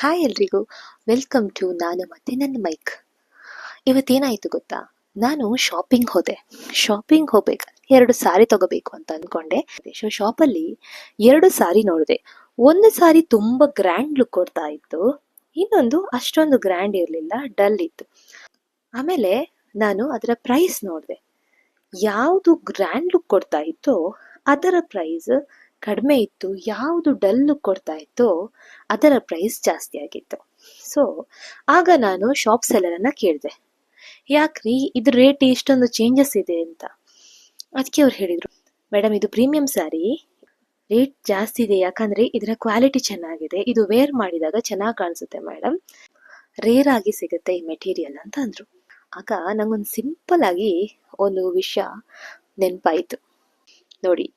Hi ಎಲ್ರಿಗೂ, welcome to ನಾನು ಮತ್ತೆ ನನ್ನ ಮೈಕ್. ಇವತ್ತೇನಾಯ್ತು ಗೊತ್ತಾ, ನಾನು ಶಾಪಿಂಗ್ ಹೋಗ್ಬೇಕು, 2 ಸಾರಿ ತಗೋಬೇಕು ಅಂತ ಅನ್ಕೊಂಡೆ. ಶಾಪಲ್ಲಿ 2 ಸಾರಿ ನೋಡಿದೆ. ಒಂದು ಸಾರಿ ತುಂಬಾ ಗ್ರ್ಯಾಂಡ್ ಲುಕ್ ಕೊಡ್ತಾ ಇತ್ತು, ಇನ್ನೊಂದು ಅಷ್ಟೊಂದು ಗ್ರ್ಯಾಂಡ್ ಇರಲಿಲ್ಲ, ಡಲ್ ಇತ್ತು. ಆಮೇಲೆ ನಾನು ಅದರ ಪ್ರೈಸ್ ನೋಡಿದೆ. ಯಾವುದು ಗ್ರ್ಯಾಂಡ್ ಲುಕ್ ಕೊಡ್ತಾ ಇತ್ತೋ ಅದರ ಪ್ರೈಸ್ ಕಡಿಮೆ ಇತ್ತು, ಯಾವುದು ಡಲ್ ಲುಕ್ ಕೊಡ್ತಾ ಇತ್ತೋ ಅದರ ಪ್ರೈಸ್ ಜಾಸ್ತಿ ಆಗಿತ್ತು. ಸೊ ಆಗ ನಾನು ಶಾಪ್ ಸೆಲ್ಲರನ್ನ ಕೇಳಿದೆ, ಯಾಕ್ರಿ ಇದು ರೇಟ್ ಇಷ್ಟೊಂದು ಚೇಂಜಸ್ ಇದೆ ಅಂತ. ಅದಕ್ಕೆ ಅವ್ರು ಹೇಳಿದರು, ಮೇಡಮ್ ಇದು ಪ್ರೀಮಿಯಂ ಸ್ಯಾರಿ, ರೇಟ್ ಜಾಸ್ತಿ ಇದೆ ಯಾಕಂದರೆ ಇದರ ಕ್ವಾಲಿಟಿ ಚೆನ್ನಾಗಿದೆ, ಇದು ವೇರ್ ಮಾಡಿದಾಗ ಚೆನ್ನಾಗಿ ಕಾಣಿಸುತ್ತೆ ಮೇಡಮ್, ರೇರ್ ಆಗಿ ಸಿಗುತ್ತೆ ಈ ಮೆಟೀರಿಯಲ್ ಅಂತ ಅಂದರು. ಆಗ ನಂಗೊಂದು ಸಿಂಪಲ್ ಆಗಿ ಒಂದು ವಿಷಯ ನೆನಪಾಯಿತು. ನೋಡಿ,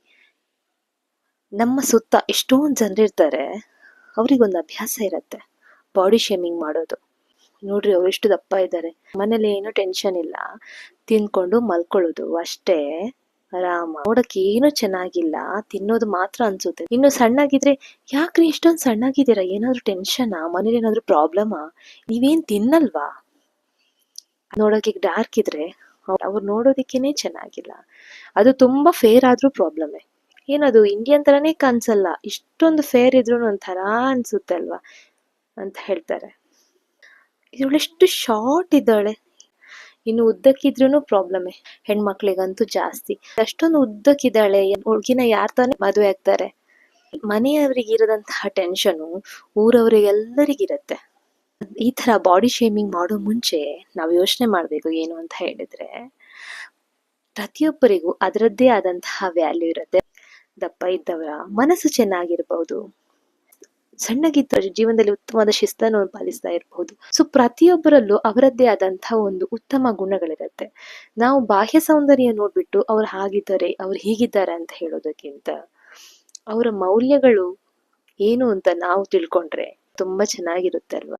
ನಮ್ಮ ಸುತ್ತ ಎಷ್ಟೊಂದು ಜನರಿರ್ತಾರೆ, ಅವ್ರಿಗೊಂದು ಅಭ್ಯಾಸ ಇರುತ್ತೆ ಬಾಡಿ ಶೇಮಿಂಗ್ ಮಾಡೋದು. ನೋಡ್ರಿ ಅವ್ರು ಎಷ್ಟು ದಪ್ಪ ಇದ್ದಾರೆ, ಮನೇಲಿ ಏನೂ ಟೆನ್ಷನ್ ಇಲ್ಲ, ತಿನ್ಕೊಂಡು ಮಲ್ಕೊಳ್ಳೋದು ಅಷ್ಟೇ, ಆರಾಮ, ನೋಡಕ್ಕೆ ಏನು ಚೆನ್ನಾಗಿಲ್ಲ, ತಿನ್ನೋದು ಮಾತ್ರ ಅನ್ಸುತ್ತೆ. ಇನ್ನು ಸಣ್ಣಾಗಿದ್ರೆ, ಯಾಕ್ರಿ ಇಷ್ಟೊಂದು ಸಣ್ಣಾಗಿದ್ದೀರಾ, ಏನಾದ್ರು ಟೆನ್ಷನಾ, ಮನೇಲಿ ಏನಾದ್ರು ಪ್ರಾಬ್ಲಮಾ, ನೀವೇನ್ ತಿನ್ನಲ್ವಾ, ನೋಡೋಕೆ ಡಾರ್ಕ್ ಇದ್ರೆ ಅವ್ರು ನೋಡೋದಿಕ್ಕೇನೆ ಚೆನ್ನಾಗಿಲ್ಲ, ಅದು ತುಂಬಾ ಫೇರ್ ಆದ್ರೂ ಪ್ರಾಬ್ಲಮ್ಮೇ, ಏನದು ಇಂಡಿಯನ್ ತರನೇ ಕಾಣಿಸಲ್ಲ, ಇಷ್ಟೊಂದು ಫೇರ್ ಇದ್ರು ಒಂಥರ ಅನ್ಸುತ್ತೆ ಅಲ್ವಾ ಅಂತ ಹೇಳ್ತಾರೆ. ಇವಳೆಷ್ಟು ಶಾರ್ಟ್ ಇದ್ದಾಳೆ, ಇನ್ನು ಉದ್ದಕ್ಕಿದ್ರೂ ಪ್ರಾಬ್ಲಮ್ಮೇ, ಹೆಣ್ಮಕ್ಳಿಗಂತೂ ಜಾಸ್ತಿ. ಅಷ್ಟೊಂದು ಉದ್ದಕ್ಕಿದ್ದಾಳೆ, ಹುಡುಗಿನ ಯಾರ್ ತಾನೇ ಮದುವೆ ಆಗ್ತಾರೆ. ಮನೆಯವರಿಗೆ ಇರದಂತಹ ಟೆನ್ಷನು ಊರವರಿಗೆಲ್ಲರಿಗಿರತ್ತೆ. ಈ ತರ ಬಾಡಿ ಶೇಮಿಂಗ್ ಮಾಡೋ ಮುಂಚೆ ನಾವು ಯೋಚನೆ ಮಾಡಬೇಕು ಏನು ಅಂತ ಹೇಳಿದ್ರೆ, ಪ್ರತಿಯೊಬ್ಬರಿಗೂ ಅದರದ್ದೇ ಆದಂತಹ ವ್ಯಾಲ್ಯೂ ಇರುತ್ತೆ. ದಪ್ಪ ಇದ್ದವರ ಮನಸ್ಸು ಚೆನ್ನಾಗಿರ್ಬಹುದು, ಸಣ್ಣಗಿದ್ದ ಜೀವನದಲ್ಲಿ ಉತ್ತಮವಾದ ಶಿಸ್ತನ್ನು ಪಾಲಿಸ್ತಾ ಇರಬಹುದು. ಸೊ ಪ್ರತಿಯೊಬ್ಬರಲ್ಲೂ ಅವರದ್ದೇ ಆದಂತಹ ಒಂದು ಉತ್ತಮ ಗುಣಗಳಿರುತ್ತೆ. ನಾವು ಬಾಹ್ಯ ಸೌಂದರ್ಯ ನೋಡ್ಬಿಟ್ಟು ಅವ್ರು ಹಾಗಿದ್ದಾರೆ, ಅವ್ರು ಹೀಗಿದ್ದಾರೆ ಅಂತ ಹೇಳೋದಕ್ಕಿಂತ ಅವರ ಮೌಲ್ಯಗಳು ಏನು ಅಂತ ನಾವು ತಿಳ್ಕೊಂಡ್ರೆ ತುಂಬಾ ಚೆನ್ನಾಗಿರುತ್ತೆ ಅಲ್ವಾ.